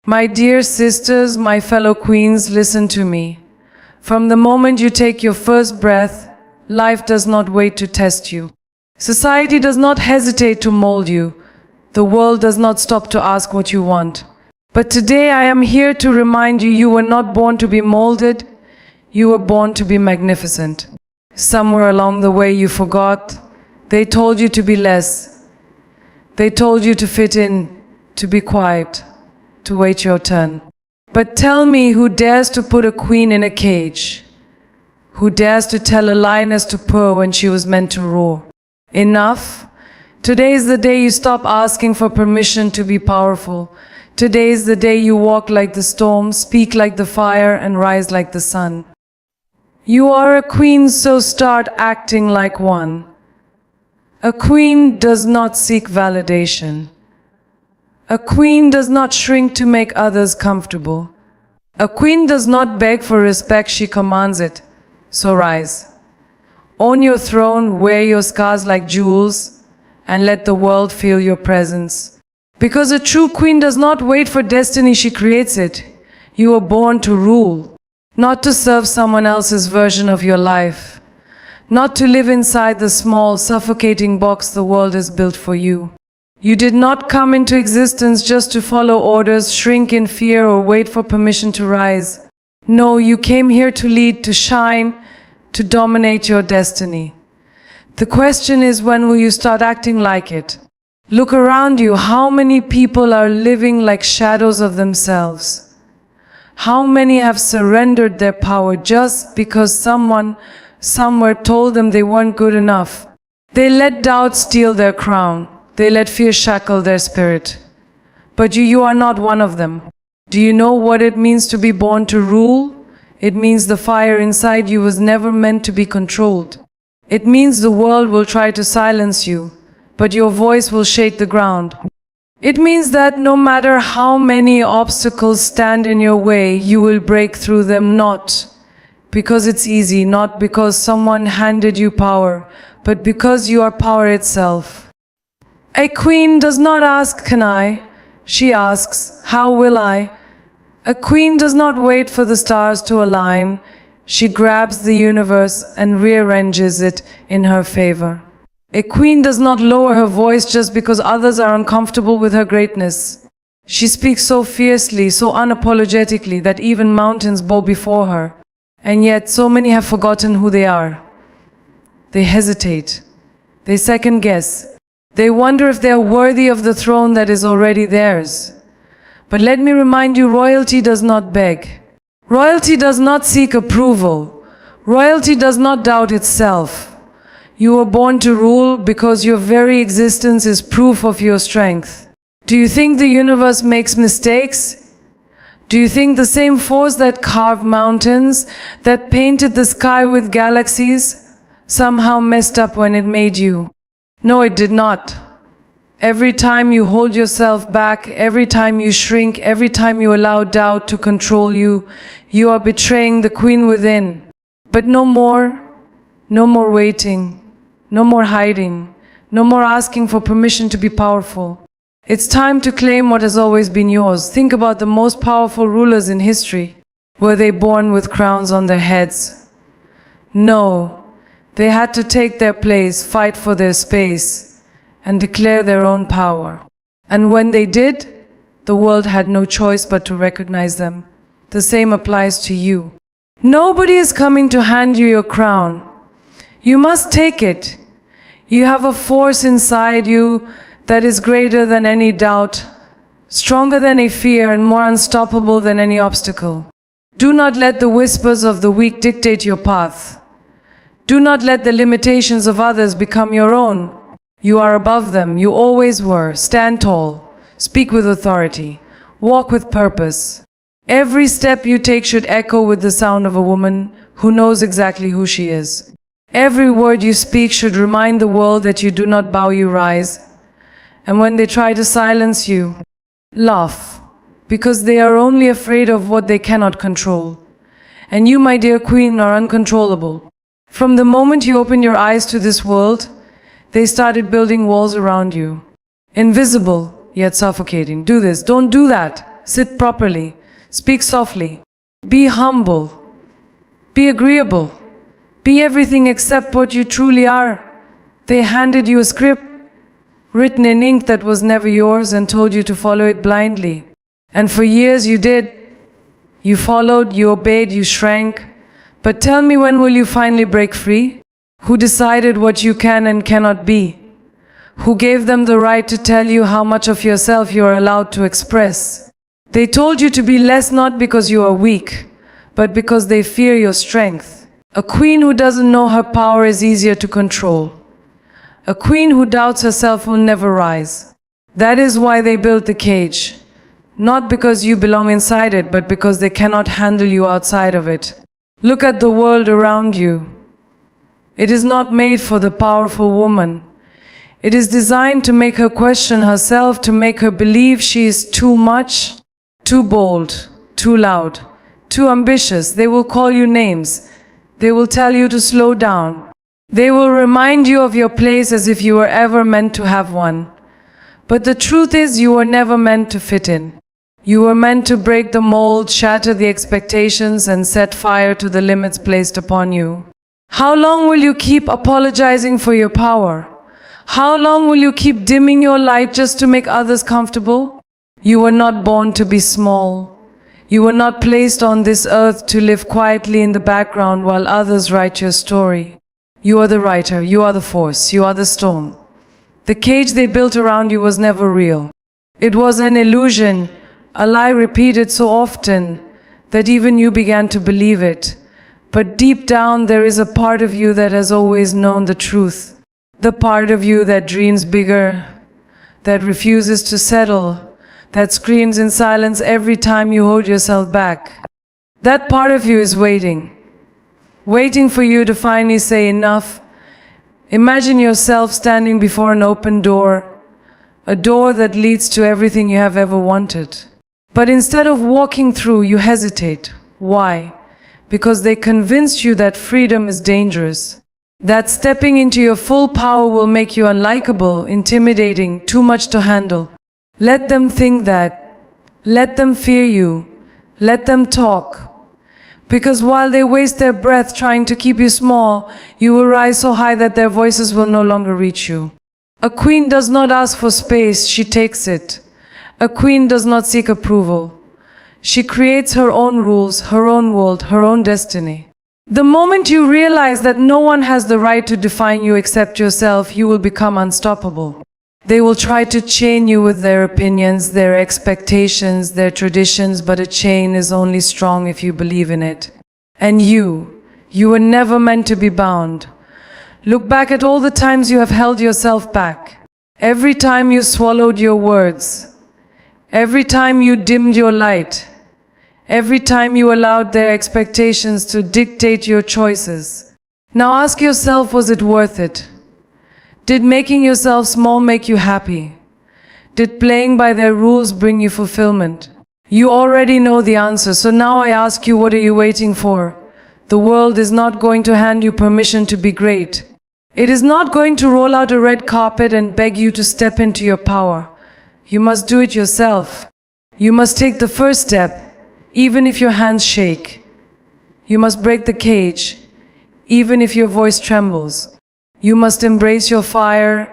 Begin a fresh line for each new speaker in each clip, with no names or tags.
My dear sisters, my fellow queens, listen to me. From the moment you take your first breath, life does not wait to test you. Society does not hesitate to mold you. The world does not stop to ask what you want. But today I am here to remind you, you were not born to be molded, you were born to be magnificent. Somewhere along the way you forgot. They told you to be less. They told you to fit in, to be quiet, to wait your turn. But tell me, who dares to put a queen in a cage? Who dares to tell a lioness to purr when she was meant to roar? Enough. Today is the day you stop asking for permission to be powerful. Today is the day you walk like the storm, speak like the fire, and rise like the sun. You are a queen, so start acting like one. A queen does not seek validation. A queen does not shrink to make others comfortable. A queen does not beg for respect, she commands it. So rise. Own your throne, wear your scars like jewels, and let the world feel your presence. Because a true queen does not wait for destiny, she creates it. You were born to rule, not to serve someone else's version of your life, not to live inside the small, suffocating box the world has built for you. You did not come into existence just to follow orders, shrink in fear, or wait for permission to rise. No, you came here to lead, to shine, to dominate your destiny. The question is, when will you start acting like it? Look around you. How many people are living like shadows of themselves? How many have surrendered their power just because someone somewhere told them they weren't good enough? They let doubt steal their crown. They let fear shackle their spirit. But you are not one of them. Do you know what it means to be born to rule? It means the fire inside you was never meant to be controlled. It means the world will try to silence you, but your voice will shake the ground. It means that no matter how many obstacles stand in your way, you will break through them, not because it's easy, not because someone handed you power, but because you are power itself. A queen does not ask, "Can I?" She asks, "How will I?" A queen does not wait for the stars to align. She grabs the universe and rearranges it in her favor. A queen does not lower her voice just because others are uncomfortable with her greatness. She speaks so fiercely, so unapologetically, that even mountains bow before her. And yet so many have forgotten who they are. They hesitate. They second guess. They wonder if they are worthy of the throne that is already theirs. But let me remind you, royalty does not beg. Royalty does not seek approval. Royalty does not doubt itself. You were born to rule because your very existence is proof of your strength. Do you think the universe makes mistakes? Do you think the same force that carved mountains, that painted the sky with galaxies, somehow messed up when it made you? No, it did not. Every time you hold yourself back, every time you shrink, every time you allow doubt to control you, you are betraying the queen within. But no more waiting, no more hiding, no more asking for permission to be powerful. It's time to claim what has always been yours. Think about the most powerful rulers in history. Were they born with crowns on their heads? No, they had to take their place, fight for their space, and declare their own power. And when they did, the world had no choice but to recognize them. The same applies to you. Nobody is coming to hand you your crown. You must take it. You have a force inside you that is greater than any doubt, stronger than a fear, and more unstoppable than any obstacle. Do not let the whispers of the weak dictate your path. Do not let the limitations of others become your own. You are above them. You always were. Stand tall. Speak with authority. Walk with purpose. Every step you take should echo with the sound of a woman who knows exactly who she is. Every word you speak should remind the world that you do not bow, you rise. And when they try to silence you, laugh, because they are only afraid of what they cannot control. And you, my dear queen, are uncontrollable. From the moment you opened your eyes to this world, they started building walls around you. Invisible, yet suffocating. Do this, don't do that. Sit properly. Speak softly. Be humble. Be agreeable. Be everything except what you truly are. They handed you a script written in ink that was never yours and told you to follow it blindly. And for years you did. You followed, you obeyed, you shrank. But tell me, when will you finally break free? Who decided what you can and cannot be? Who gave them the right to tell you how much of yourself you are allowed to express? They told you to be less, not because you are weak, but because they fear your strength. A queen who doesn't know her power is easier to control. A queen who doubts herself will never rise. That is why they built the cage. Not because you belong inside it, but because they cannot handle you outside of it. Look at the world around you. It is not made for the powerful woman. It is designed to make her question herself, to make her believe she is too much, too bold, too loud, too ambitious. They will call you names. They will tell you to slow down. They will remind you of your place as if you were ever meant to have one. But the truth is, you were never meant to fit in. You were meant to break the mold, shatter the expectations, and set fire to the limits placed upon you. How long will you keep apologizing for your power? How long will you keep dimming your light just to make others comfortable? You were not born to be small. You were not placed on this earth to live quietly in the background while others write your story. You are the writer, you are the force, you are the storm. The cage they built around you was never real. It was an illusion, a lie repeated so often that even you began to believe it. But deep down there is a part of you that has always known the truth. The part of you that dreams bigger, that refuses to settle, that screams in silence every time you hold yourself back. That part of you is waiting for you to finally say enough. Imagine yourself standing before an open door, a door that leads to everything you have ever wanted. But instead of walking through, you hesitate. Why? Because they convinced you that freedom is dangerous, that stepping into your full power will make you unlikable, intimidating, too much to handle. Let them think that. Let them fear you. Let them talk. Because while they waste their breath trying to keep you small, you will rise so high that their voices will no longer reach you. A queen does not ask for space, she takes it. A queen does not seek approval. She creates her own rules, her own world, her own destiny. The moment you realize that no one has the right to define you except yourself, you will become unstoppable. They will try to chain you with their opinions, their expectations, their traditions, but a chain is only strong if you believe in it. And you were never meant to be bound. Look back at all the times you have held yourself back. Every time you swallowed your words. Every time you dimmed your light. Every time you allowed their expectations to dictate your choices. Now ask yourself, was it worth it? Did making yourself small make you happy? Did playing by their rules bring you fulfillment? You already know the answer, so now I ask you, what are you waiting for? The world is not going to hand you permission to be great. It is not going to roll out a red carpet and beg you to step into your power. You must do it yourself. You must take the first step, even if your hands shake. You must break the cage, even if your voice trembles. You must embrace your fire,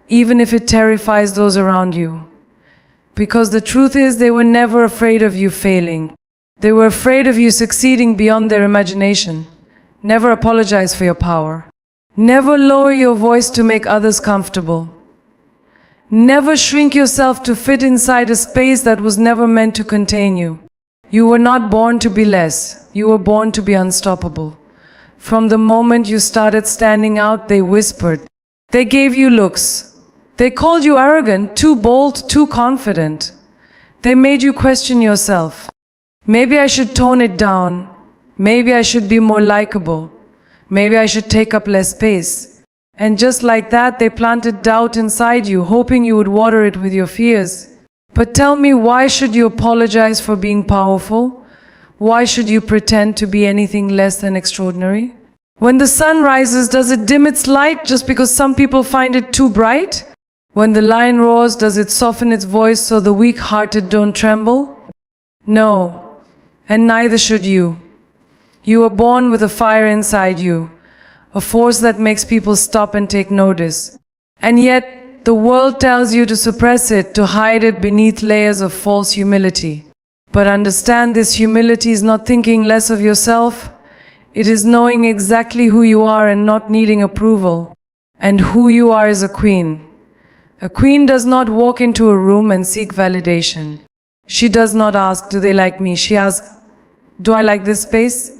even if it terrifies those around you. Because the truth is, they were never afraid of you failing. They were afraid of you succeeding beyond their imagination. Never apologize for your power. Never lower your voice to make others comfortable. Never shrink yourself to fit inside a space that was never meant to contain you. You were not born to be less. You were born to be unstoppable. From the moment you started standing out, they whispered. They gave you looks. They called you arrogant, too bold, too confident. They made you question yourself. Maybe I should tone it down. Maybe I should be more likable. Maybe I should take up less space. And just like that, they planted doubt inside you, hoping you would water it with your fears. But tell me, why should you apologize for being powerful? Why should you pretend to be anything less than extraordinary? When the sun rises, does it dim its light just because some people find it too bright? When the lion roars, does it soften its voice so the weak-hearted don't tremble? No, and neither should you. You were born with a fire inside you, a force that makes people stop and take notice. And yet, the world tells you to suppress it, to hide it beneath layers of false humility. But understand, this humility is not thinking less of yourself. It is knowing exactly who you are and not needing approval. And who you are is a queen. A queen does not walk into a room and seek validation. She does not ask, do they like me? She asks, do I like this space?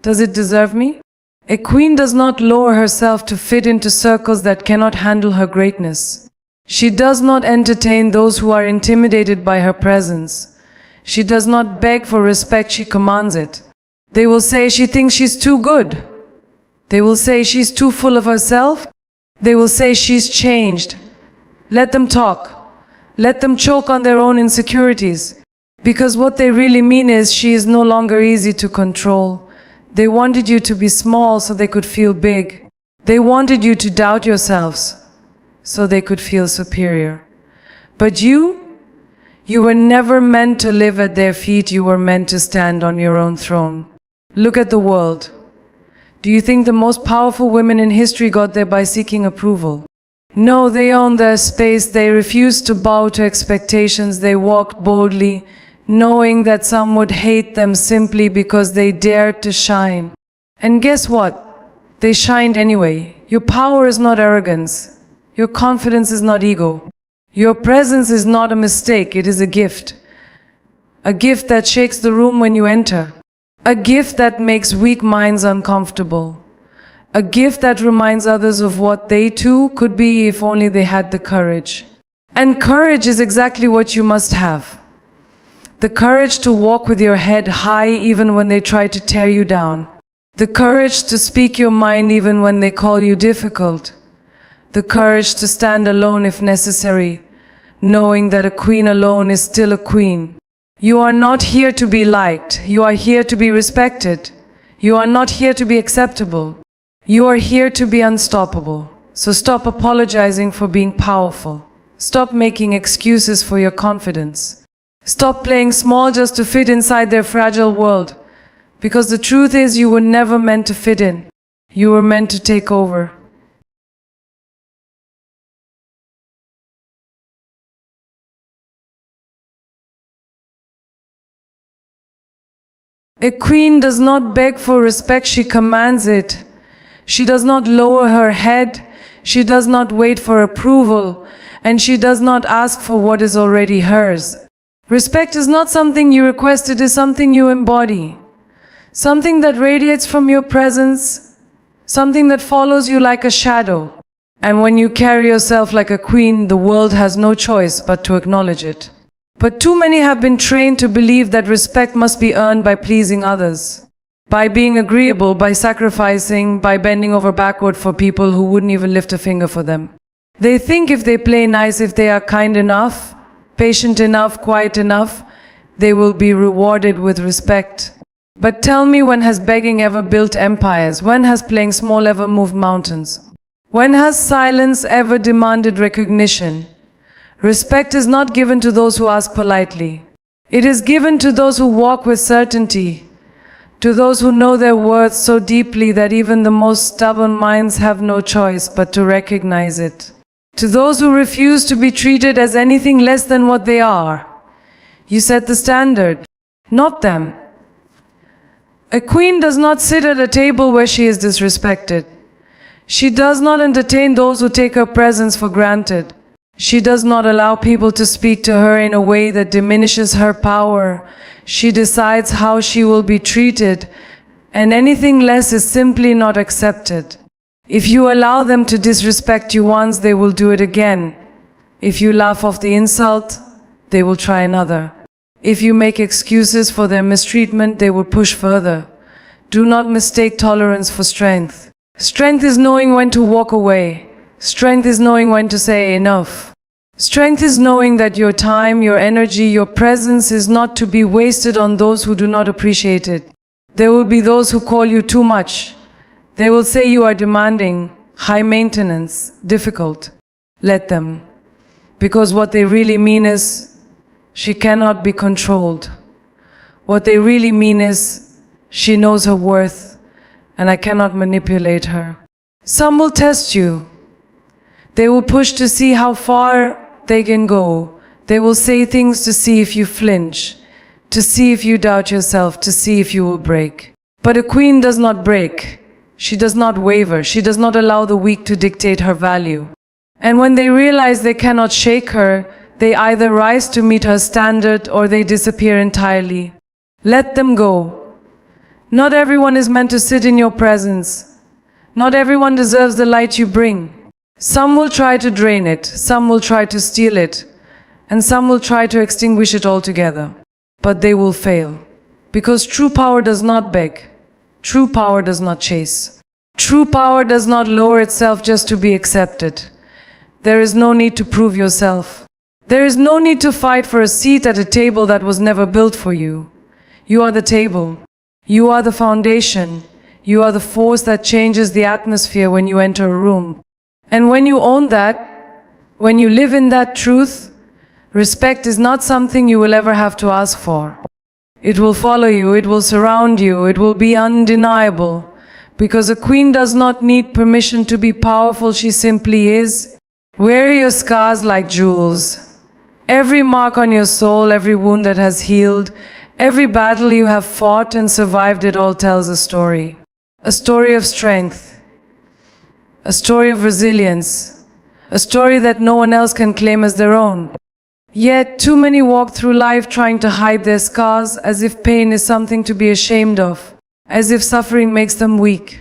Does it deserve me? A queen does not lower herself to fit into circles that cannot handle her greatness. She does not entertain those who are intimidated by her presence. She does not beg for respect, she commands it. They will say she thinks she's too good. They will say she's too full of herself. They will say she's changed. Let them talk. Let them choke on their own insecurities. Because what they really mean is she is no longer easy to control. They wanted you to be small so they could feel big. They wanted you to doubt yourselves so they could feel superior. But you were never meant to live at their feet. You were meant to stand on your own throne. Look at the world. Do you think the most powerful women in history got there by seeking approval? No, they owned their space. They refused to bow to expectations. They walked boldly, knowing that some would hate them simply because they dared to shine. And guess what? They shined anyway. Your power is not arrogance. Your confidence is not ego. Your presence is not a mistake. It is a gift. A gift that shakes the room when you enter. A gift that makes weak minds uncomfortable. A gift that reminds others of what they too could be if only they had the courage. And courage is exactly what you must have. The courage to walk with your head high even when they try to tear you down. The courage to speak your mind even when they call you difficult. The courage to stand alone if necessary, knowing that a queen alone is still a queen. You are not here to be liked. You are here to be respected. You are not here to be acceptable. You are here to be unstoppable. So stop apologizing for being powerful. Stop making excuses for your confidence. Stop playing small just to fit inside their fragile world. Because the truth is, you were never meant to fit in. You were meant to take over. A queen does not beg for respect, she commands it. She does not lower her head, she does not wait for approval, and she does not ask for what is already hers. Respect is not something you request, it is something you embody. Something that radiates from your presence, something that follows you like a shadow. And when you carry yourself like a queen, the world has no choice but to acknowledge it. But too many have been trained to believe that respect must be earned by pleasing others, by being agreeable, by sacrificing, by bending over backward for people who wouldn't even lift a finger for them. They think if they play nice, if they are kind enough, patient enough, quiet enough, they will be rewarded with respect. But tell me, when has begging ever built empires? When has playing small ever moved mountains? When has silence ever demanded recognition? Respect is not given to those who ask politely. It is given to those who walk with certainty, to those who know their worth so deeply that even the most stubborn minds have no choice but to recognize it. To those who refuse to be treated as anything less than what they are. You set the standard, not them. A queen does not sit at a table where she is disrespected. She does not entertain those who take her presence for granted. She does not allow people to speak to her in a way that diminishes her power. She decides how she will be treated, and anything less is simply not accepted. If you allow them to disrespect you once, they will do it again. If you laugh off the insult, they will try another. If you make excuses for their mistreatment, they will push further. Do not mistake tolerance for strength. Strength is knowing when to walk away. Strength is knowing when to say enough. Strength is knowing that your time, your energy, your presence is not to be wasted on those who do not appreciate it. There will be those who call you too much. They will say you are demanding, high maintenance, difficult. Let them. Because what they really mean is, she cannot be controlled. What they really mean is, she knows her worth, and I cannot manipulate her. Some will test you. They will push to see how far they can go. They will say things to see if you flinch, to see if you doubt yourself, to see if you will break. But a queen does not break. She does not waver. She does not allow the weak to dictate her value. And when they realize they cannot shake her, they either rise to meet her standard or they disappear entirely. Let them go. Not everyone is meant to sit in your presence. Not everyone deserves the light you bring. Some will try to drain it, some will try to steal it, and some will try to extinguish it altogether. But they will fail. Because true power does not beg. True power does not chase. True power does not lower itself just to be accepted. There is no need to prove yourself. There is no need to fight for a seat at a table that was never built for you. You are the table. You are the foundation. You are the force that changes the atmosphere when you enter a room. And when you own that, when you live in that truth, respect is not something you will ever have to ask for. It will follow you, it will surround you, it will be undeniable. Because a queen does not need permission to be powerful, she simply is. Wear your scars like jewels. Every mark on your soul, every wound that has healed, every battle you have fought and survived, it all tells a story. A story of strength. A story of resilience. A story that no one else can claim as their own. Yet, too many walk through life trying to hide their scars, as if pain is something to be ashamed of, as if suffering makes them weak,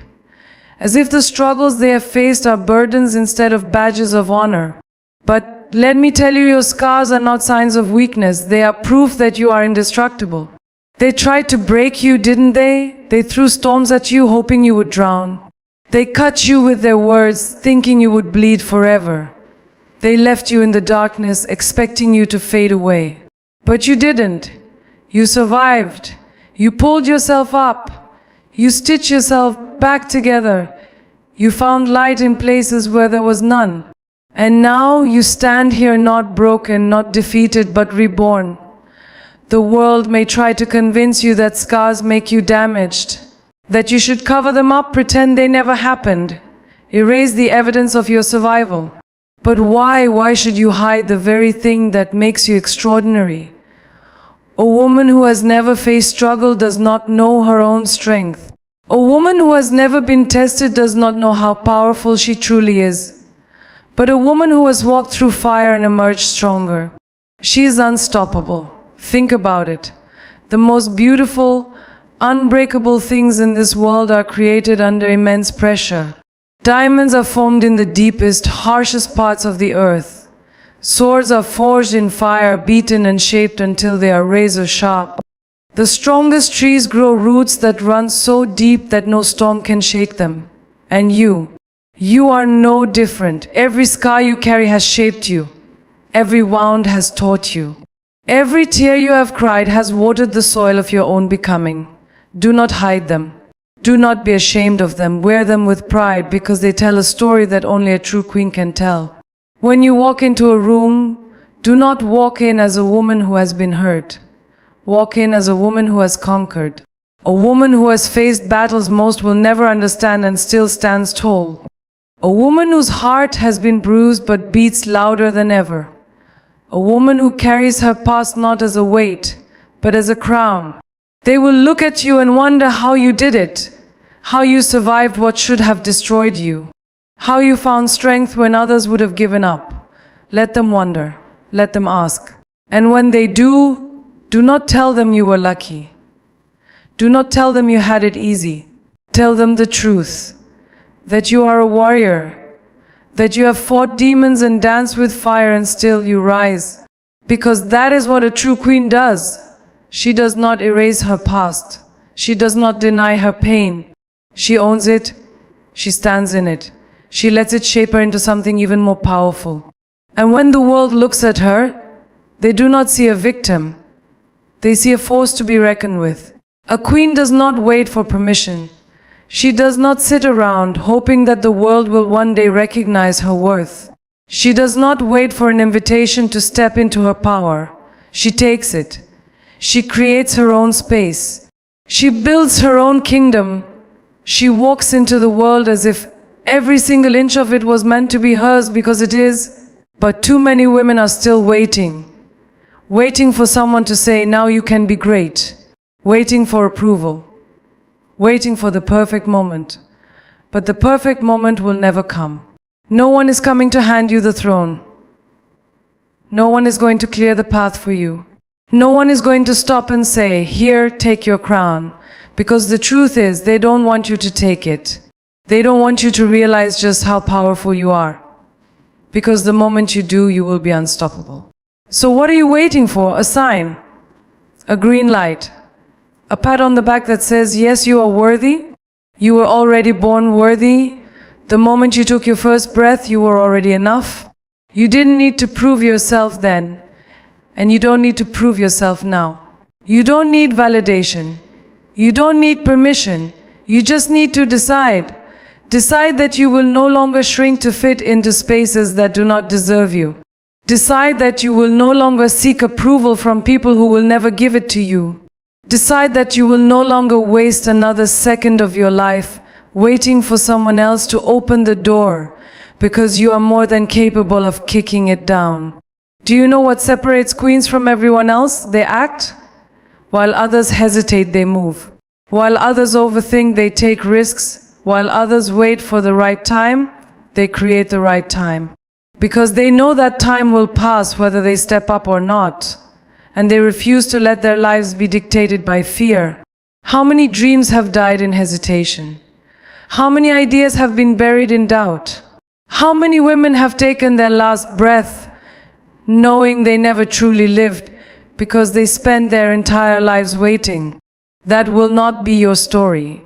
as if the struggles they have faced are burdens instead of badges of honor. But let me tell you, your scars are not signs of weakness. They are proof that you are indestructible. They tried to break you, didn't they? They threw storms at you, hoping you would drown. They cut you with their words, thinking you would bleed forever. They left you in the darkness, expecting you to fade away. But you didn't. You survived. You pulled yourself up. You stitched yourself back together. You found light in places where there was none. And now you stand here not broken, not defeated, but reborn. The world may try to convince you that scars make you damaged, that you should cover them up, pretend they never happened, erase the evidence of your survival. But why? Why should you hide the very thing that makes you extraordinary? A woman who has never faced struggle does not know her own strength. A woman who has never been tested does not know how powerful she truly is. But a woman who has walked through fire and emerged stronger, she is unstoppable. Think about it. The most beautiful, unbreakable things in this world are created under immense pressure. Diamonds are formed in the deepest, harshest parts of the earth. Swords are forged in fire, beaten and shaped until they are razor sharp. The strongest trees grow roots that run so deep that no storm can shake them. And you are no different. Every scar you carry has shaped you. Every wound has taught you. Every tear you have cried has watered the soil of your own becoming. Do not hide them. Do not be ashamed of them. Wear them with pride, because they tell a story that only a true queen can tell. When you walk into a room, do not walk in as a woman who has been hurt. Walk in as a woman who has conquered. A woman who has faced battles most will never understand and still stands tall. A woman whose heart has been bruised but beats louder than ever. A woman who carries her past not as a weight, but as a crown. They will look at you and wonder how you did it, how you survived what should have destroyed you, how you found strength when others would have given up. Let them wonder, let them ask. And when they do, do not tell them you were lucky. Do not tell them you had it easy. Tell them the truth, that you are a warrior, that you have fought demons and danced with fire and still you rise. Because that is what a true queen does. She does not erase her past. She does not deny her pain. She owns it. She stands in it. She lets it shape her into something even more powerful. And when the world looks at her, they do not see a victim. They see a force to be reckoned with. A queen does not wait for permission. She does not sit around hoping that the world will one day recognize her worth. She does not wait for an invitation to step into her power. She takes it. She creates her own space. She builds her own kingdom. She walks into the world as if every single inch of it was meant to be hers, because it is. But too many women are still waiting for someone to say, now you can be great. Waiting for approval. Waiting for the perfect moment. But the perfect moment will never come. No one is coming to hand you the throne. No one is going to clear the path for you. No one is going to stop and say, here, take your crown. Because the truth is, they don't want you to take it. They don't want you to realize just how powerful you are. Because the moment you do, you will be unstoppable. So what are you waiting for? A sign. A green light. A pat on the back that says, yes, you are worthy. You were already born worthy. The moment you took your first breath, you were already enough. You didn't need to prove yourself then. And you don't need to prove yourself now. You don't need validation. You don't need permission. You just need to decide. Decide that you will no longer shrink to fit into spaces that do not deserve you. Decide that you will no longer seek approval from people who will never give it to you. Decide that you will no longer waste another second of your life waiting for someone else to open the door, because you are more than capable of kicking it down. Do you know what separates queens from everyone else? They act. While others hesitate, they move. While others overthink, they take risks. While others wait for the right time, they create the right time. Because they know that time will pass whether they step up or not. And they refuse to let their lives be dictated by fear. How many dreams have died in hesitation? How many ideas have been buried in doubt? How many women have taken their last breath knowing they never truly lived because they spent their entire lives waiting? That will not be your story.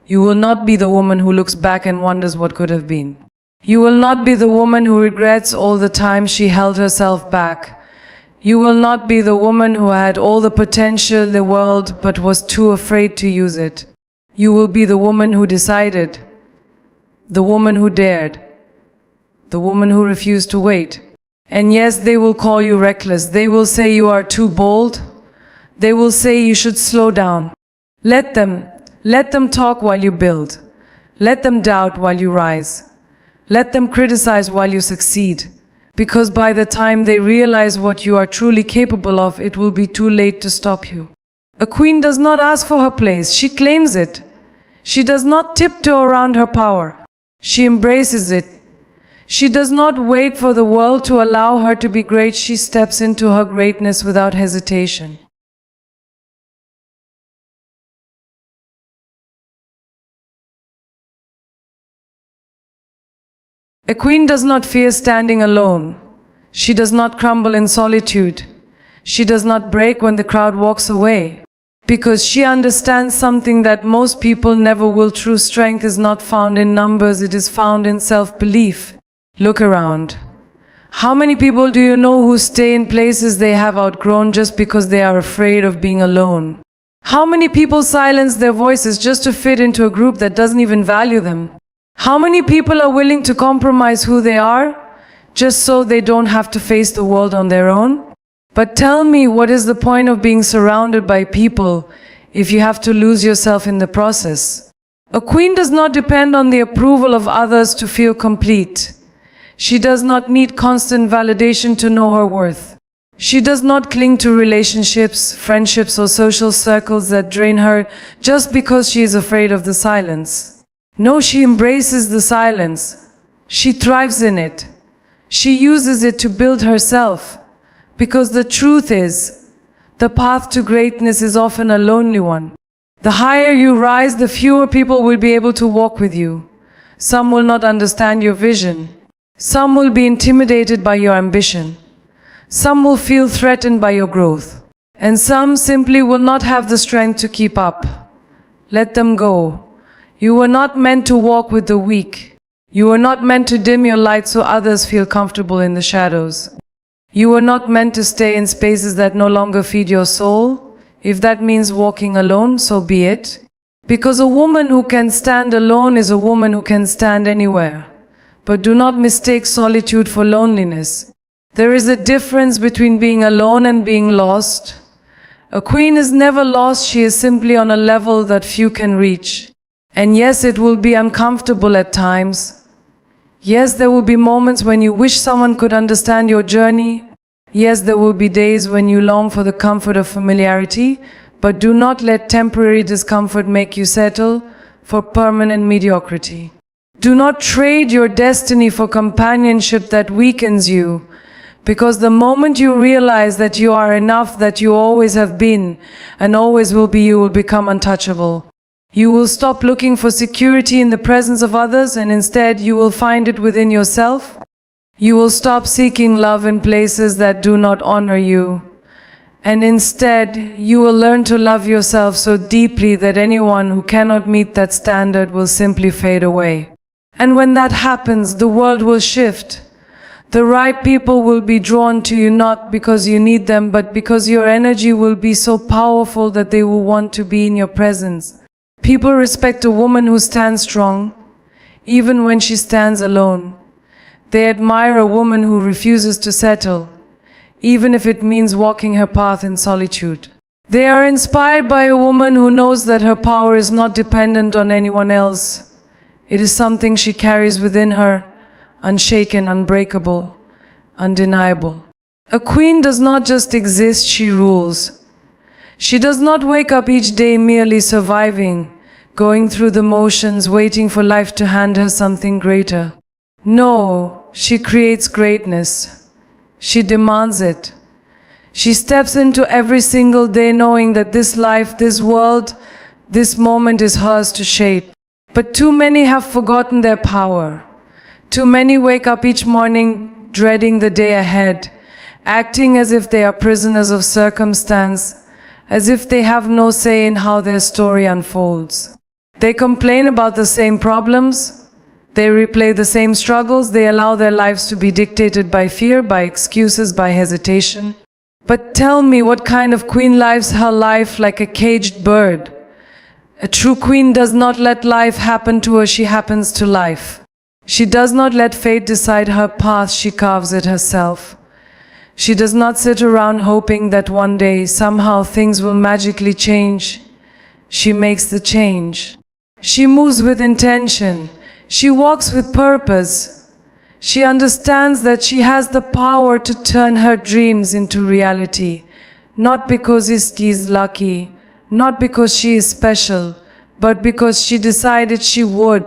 You will not be the woman who looks back and wonders what could have been. You will not be the woman who regrets all the time she held herself back. You will not be the woman who had all the potential in the world but was too afraid to use it. You will be the woman who decided, the woman who dared, the woman who refused to wait. And yes, they will call you reckless. They will say you are too bold. They will say you should slow down. Let them talk while you build. Let them doubt while you rise. Let them criticize while you succeed. Because by the time they realize what you are truly capable of, it will be too late to stop you. A queen does not ask for her place, she claims it. She does not tiptoe around her power. She embraces it. She does not wait for the world to allow her to be great, she steps into her greatness without hesitation. A queen does not fear standing alone. She does not crumble in solitude. She does not break when the crowd walks away. Because she understands something that most people never will. True strength is not found in numbers, it is found in self-belief. Look around. How many people do you know who stay in places they have outgrown just because they are afraid of being alone? How many people silence their voices just to fit into a group that doesn't even value them? How many people are willing to compromise who they are just so they don't have to face the world on their own? But tell me, what is the point of being surrounded by people if you have to lose yourself in the process? A queen does not depend on the approval of others to feel complete. She does not need constant validation to know her worth. She does not cling to relationships, friendships, or social circles that drain her just because she is afraid of the silence. No, she embraces the silence. She thrives in it. She uses it to build herself. Because the truth is, the path to greatness is often a lonely one. The higher you rise, the fewer people will be able to walk with you. Some will not understand your vision. Some will be intimidated by your ambition. Some will feel threatened by your growth. And some simply will not have the strength to keep up. Let them go. You were not meant to walk with the weak. You were not meant to dim your light so others feel comfortable in the shadows. You were not meant to stay in spaces that no longer feed your soul. If that means walking alone, so be it. Because a woman who can stand alone is a woman who can stand anywhere. But do not mistake solitude for loneliness. There is a difference between being alone and being lost. A queen is never lost, she is simply on a level that few can reach. And yes, it will be uncomfortable at times. Yes, there will be moments when you wish someone could understand your journey. Yes, there will be days when you long for the comfort of familiarity, but do not let temporary discomfort make you settle for permanent mediocrity. Do not trade your destiny for companionship that weakens you, because the moment you realize that you are enough, that you always have been and always will be, you will become untouchable. You will stop looking for security in the presence of others, and instead you will find it within yourself. You will stop seeking love in places that do not honor you. And instead, you will learn to love yourself so deeply that anyone who cannot meet that standard will simply fade away. And when that happens, the world will shift. The right people will be drawn to you not because you need them, but because your energy will be so powerful that they will want to be in your presence. People respect a woman who stands strong, even when she stands alone. They admire a woman who refuses to settle, even if it means walking her path in solitude. They are inspired by a woman who knows that her power is not dependent on anyone else. It is something she carries within her, unshaken, unbreakable, undeniable. A queen does not just exist, she rules. She does not wake up each day merely surviving, going through the motions, waiting for life to hand her something greater. No, she creates greatness. She demands it. She steps into every single day knowing that this life, this world, this moment is hers to shape. But too many have forgotten their power. Too many wake up each morning dreading the day ahead, acting as if they are prisoners of circumstance, as if they have no say in how their story unfolds. They complain about the same problems, they replay the same struggles, they allow their lives to be dictated by fear, by excuses, by hesitation. But tell me, what kind of queen lives her life like a caged bird? A true queen does not let life happen to her, she happens to life. She does not let fate decide her path, she carves it herself. She does not sit around hoping that one day, somehow, things will magically change. She makes the change. She moves with intention. She walks with purpose. She understands that she has the power to turn her dreams into reality. Not because she is lucky, not because she is special, but because she decided she would.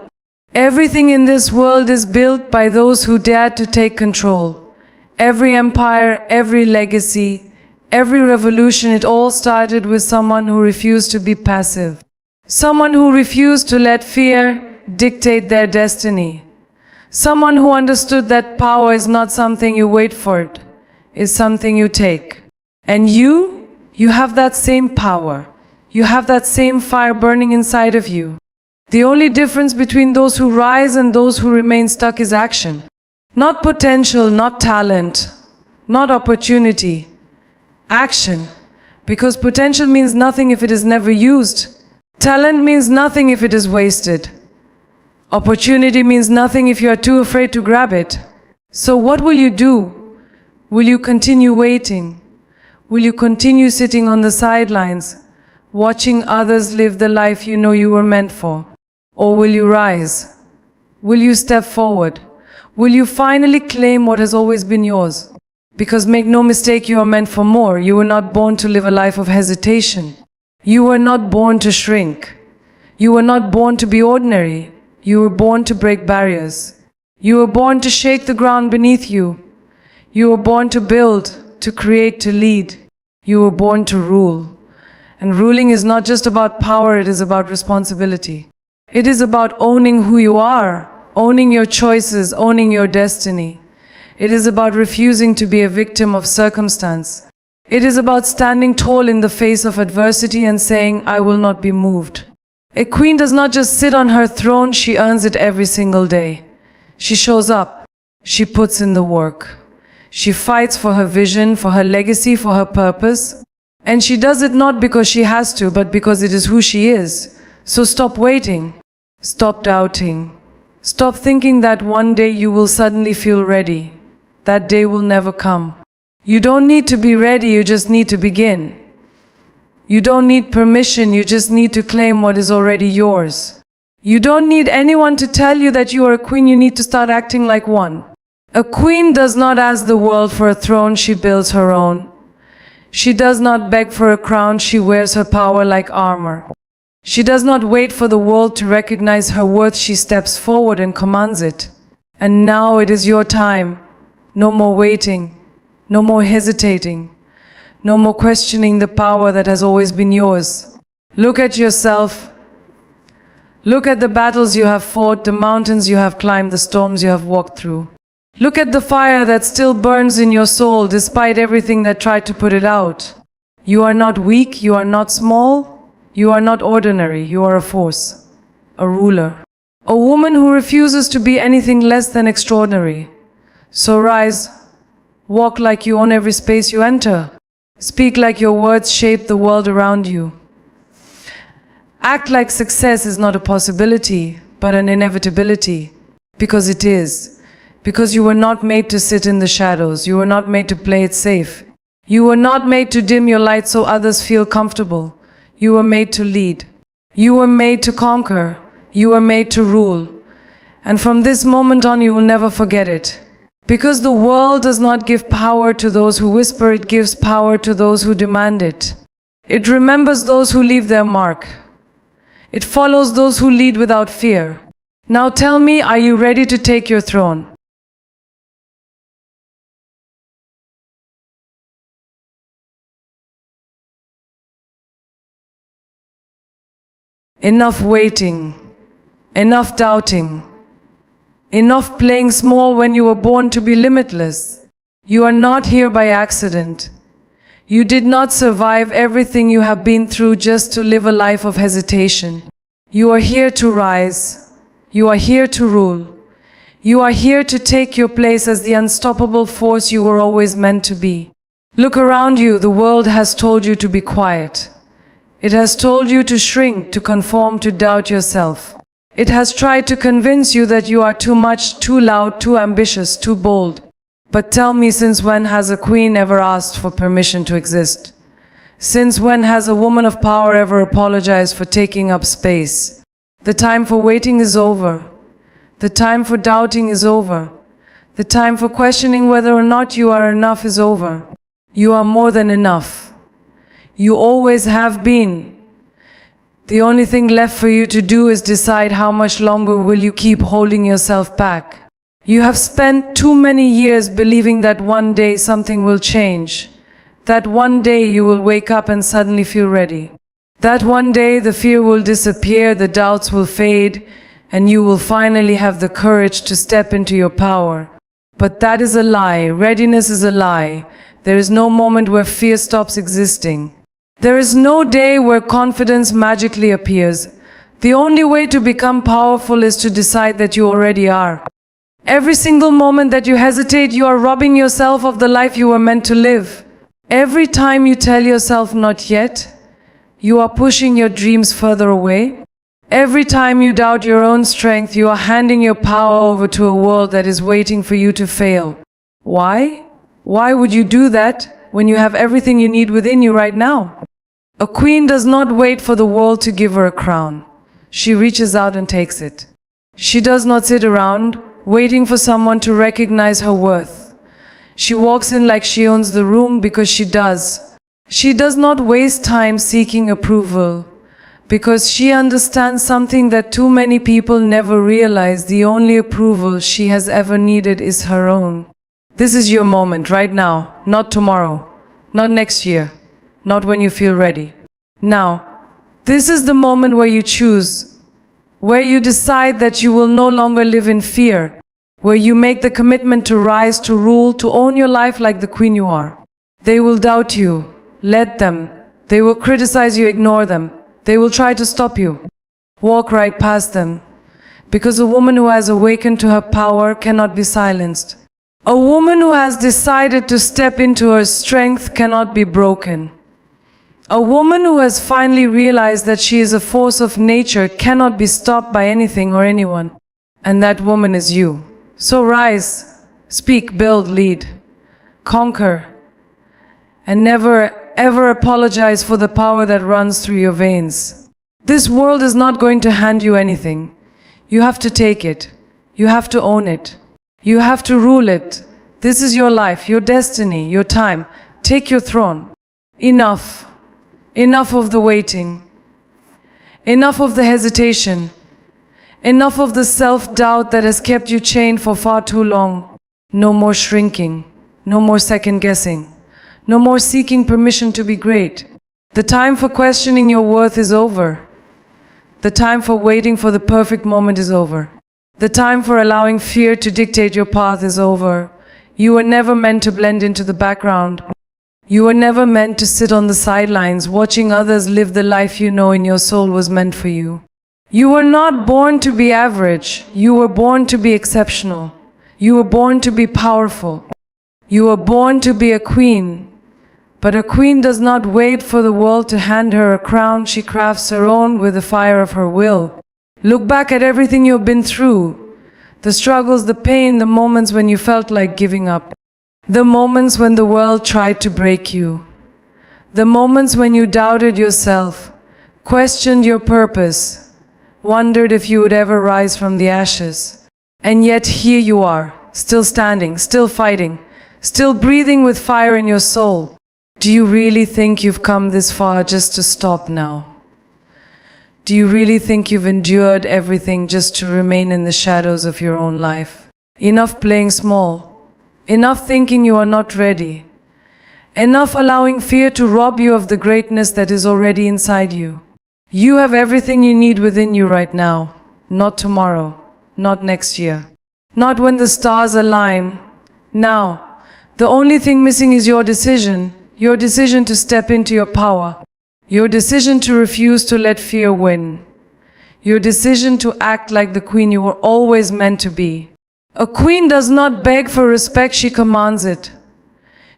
Everything in this world is built by those who dared to take control. Every empire, every legacy, every revolution, it all started with someone who refused to be passive. Someone who refused to let fear dictate their destiny. Someone who understood that power is not something you wait for, it is something you take. And you have that same power. You have that same fire burning inside of you. The only difference between those who rise and those who remain stuck is action. Not potential, not talent, not opportunity. Action. Because potential means nothing if it is never used. Talent means nothing if it is wasted. Opportunity means nothing if you are too afraid to grab it. So what will you do? Will you continue waiting? Will you continue sitting on the sidelines, watching others live the life you know you were meant for? Or will you rise? Will you step forward? Will you finally claim what has always been yours? Because make no mistake, you are meant for more. You were not born to live a life of hesitation. You were not born to shrink. You were not born to be ordinary. You were born to break barriers. You were born to shake the ground beneath you. You were born to build, to create, to lead. You were born to rule. And ruling is not just about power, it is about responsibility. It is about owning who you are, owning your choices, owning your destiny. It is about refusing to be a victim of circumstance. It is about standing tall in the face of adversity and saying, I will not be moved. A queen does not just sit on her throne, she earns it every single day. She shows up. She puts in the work. She fights for her vision, for her legacy, for her purpose. And she does it not because she has to, but because it is who she is. So stop waiting. Stop doubting. Stop thinking that one day you will suddenly feel ready. That day will never come. You don't need to be ready, you just need to begin. You don't need permission, you just need to claim what is already yours. You don't need anyone to tell you that you are a queen, you need to start acting like one. A queen does not ask the world for a throne, she builds her own. She does not beg for a crown, she wears her power like armor. She does not wait for the world to recognize her worth, she steps forward and commands it. And now it is your time. No more waiting, no more hesitating, no more questioning the power that has always been yours. Look at yourself. Look at the battles you have fought, the mountains you have climbed, the storms you have walked through. Look at the fire that still burns in your soul despite everything that tried to put it out. You are not weak, you are not small, you are not ordinary, you are a force, a ruler. A woman who refuses to be anything less than extraordinary. So rise, walk like you own every space you enter. Speak like your words shape the world around you. Act like success is not a possibility, but an inevitability. Because it is. Because you were not made to sit in the shadows. You were not made to play it safe. You were not made to dim your light so others feel comfortable. You were made to lead. You were made to conquer. You were made to rule. And from this moment on, you will never forget it. Because the world does not give power to those who whisper, it gives power to those who demand it. It remembers those who leave their mark. It follows those who lead without fear. Now tell me, are you ready to take your throne? Enough waiting. Enough doubting. Enough playing small when you were born to be limitless. You are not here by accident. You did not survive everything you have been through just to live a life of hesitation. You are here to rise. You are here to rule. You are here to take your place as the unstoppable force you were always meant to be. Look around you, the world has told you to be quiet. It has told you to shrink, to conform, to doubt yourself. It has tried to convince you that you are too much, too loud, too ambitious, too bold. But tell me, since when has a queen ever asked for permission to exist? Since when has a woman of power ever apologized for taking up space? The time for waiting is over. The time for doubting is over. The time for questioning whether or not you are enough is over. You are more than enough. You always have been. The only thing left for you to do is decide how much longer will you keep holding yourself back. You have spent too many years believing that one day something will change. That one day you will wake up and suddenly feel ready. That one day the fear will disappear, the doubts will fade, and you will finally have the courage to step into your power. But that is a lie. Readiness is a lie. There is no moment where fear stops existing. There is no day where confidence magically appears. The only way to become powerful is to decide that you already are. Every single moment that you hesitate, you are robbing yourself of the life you were meant to live. Every time you tell yourself not yet, you are pushing your dreams further away. Every time you doubt your own strength, you are handing your power over to a world that is waiting for you to fail. Why? Why would you do that when you have everything you need within you right now? A queen does not wait for the world to give her a crown. She reaches out and takes it. She does not sit around waiting for someone to recognize her worth. She walks in like she owns the room because she does. She does not waste time seeking approval because she understands something that too many people never realize. The only approval she has ever needed is her own. This is your moment right now, not tomorrow, not next year, not when you feel ready. Now, this is the moment where you choose, where you decide that you will no longer live in fear, where you make the commitment to rise, to rule, to own your life like the queen you are. They will doubt you. Let them. They will criticize you. Ignore them. They will try to stop you. Walk right past them. Because a woman who has awakened to her power cannot be silenced. A woman who has decided to step into her strength cannot be broken. A woman who has finally realized that she is a force of nature cannot be stopped by anything or anyone. And that woman is you. So rise, speak, build, lead, conquer, and never ever apologize for the power that runs through your veins. This world is not going to hand you anything. You have to take it. You have to own it. You have to rule it. This is your life, your destiny, your time. Take your throne. Enough. Enough of the waiting. Enough of the hesitation. Enough of the self-doubt that has kept you chained for far too long. No more shrinking. No more second-guessing. No more seeking permission to be great. The time for questioning your worth is over. The time for waiting for the perfect moment is over. The time for allowing fear to dictate your path is over. You were never meant to blend into the background. You were never meant to sit on the sidelines watching others live the life you know in your soul was meant for you. You were not born to be average. You were born to be exceptional. You were born to be powerful. You were born to be a queen. But a queen does not wait for the world to hand her a crown. She crafts her own with the fire of her will. Look back at everything you've been through. The struggles, the pain, the moments when you felt like giving up. The moments when the world tried to break you. The moments when you doubted yourself, questioned your purpose, wondered if you would ever rise from the ashes. And yet here you are, still standing, still fighting, still breathing with fire in your soul. Do you really think you've come this far just to stop now? Do you really think you've endured everything just to remain in the shadows of your own life? Enough playing small. Enough thinking you are not ready. Enough allowing fear to rob you of the greatness that is already inside you. You have everything you need within you right now. Not tomorrow. Not next year. Not when the stars align. Now. The only thing missing is your decision. Your decision to step into your power. Your decision to refuse to let fear win. Your decision to act like the queen you were always meant to be. A queen does not beg for respect, she commands it.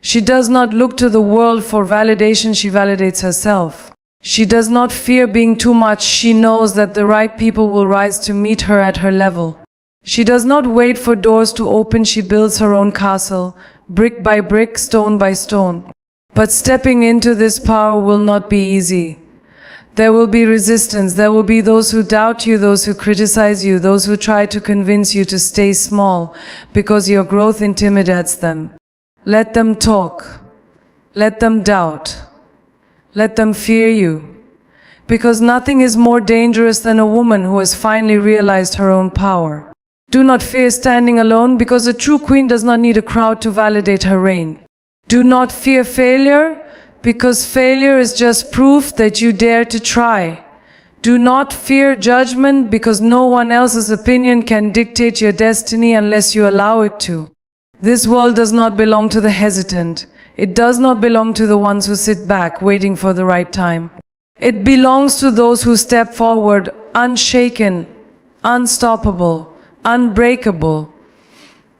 She does not look to the world for validation, she validates herself. She does not fear being too much, she knows that the right people will rise to meet her at her level. She does not wait for doors to open, she builds her own castle, brick by brick, stone by stone. But stepping into this power will not be easy. There will be resistance, there will be those who doubt you, those who criticize you, those who try to convince you to stay small because your growth intimidates them. Let them talk. Let them doubt. Let them fear you. Because nothing is more dangerous than a woman who has finally realized her own power. Do not fear standing alone because a true queen does not need a crowd to validate her reign. Do not fear failure. Because failure is just proof that you dare to try. Do not fear judgment because no one else's opinion can dictate your destiny unless you allow it to. This world does not belong to the hesitant. It does not belong to the ones who sit back waiting for the right time. It belongs to those who step forward, unshaken, unstoppable, unbreakable.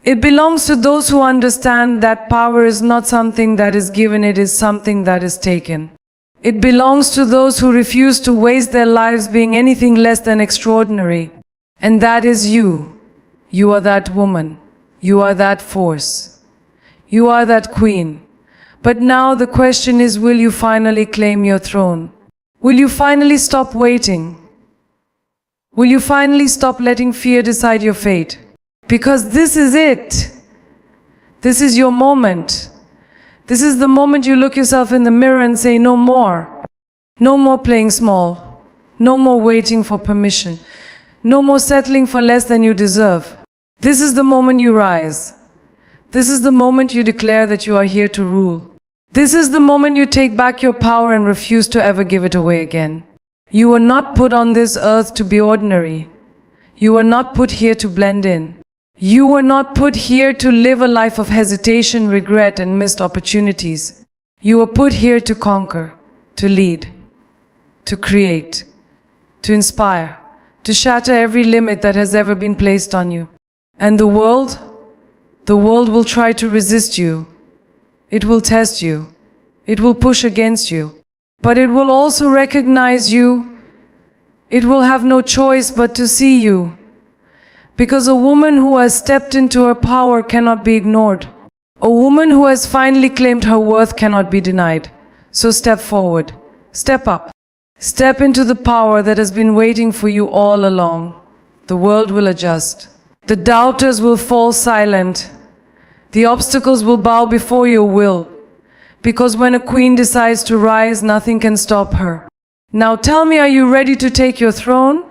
It belongs to those who understand that power is not something that is given, it is something that is taken. It belongs to those who refuse to waste their lives being anything less than extraordinary. And that is you. You are that woman. You are that force. You are that queen. But now the question is, will you finally claim your throne? Will you finally stop waiting? Will you finally stop letting fear decide your fate? Because this is it. This is your moment. This is the moment you look yourself in the mirror and say, no more. No more playing small. No more waiting for permission. No more settling for less than you deserve. This is the moment you rise. This is the moment you declare that you are here to rule. This is the moment you take back your power and refuse to ever give it away again. You were not put on this earth to be ordinary. You were not put here to blend in. You were not put here to live a life of hesitation, regret, and missed opportunities. You were put here to conquer, to lead, to create, to inspire, to shatter every limit that has ever been placed on you. And the world will try to resist you. It will test you. It will push against you. But it will also recognize you. It will have no choice but to see you. Because a woman who has stepped into her power cannot be ignored. A woman who has finally claimed her worth cannot be denied. So step forward. Step up. Step into the power that has been waiting for you all along. The world will adjust. The doubters will fall silent. The obstacles will bow before your will. Because when a queen decides to rise, nothing can stop her. Now tell me, are you ready to take your throne?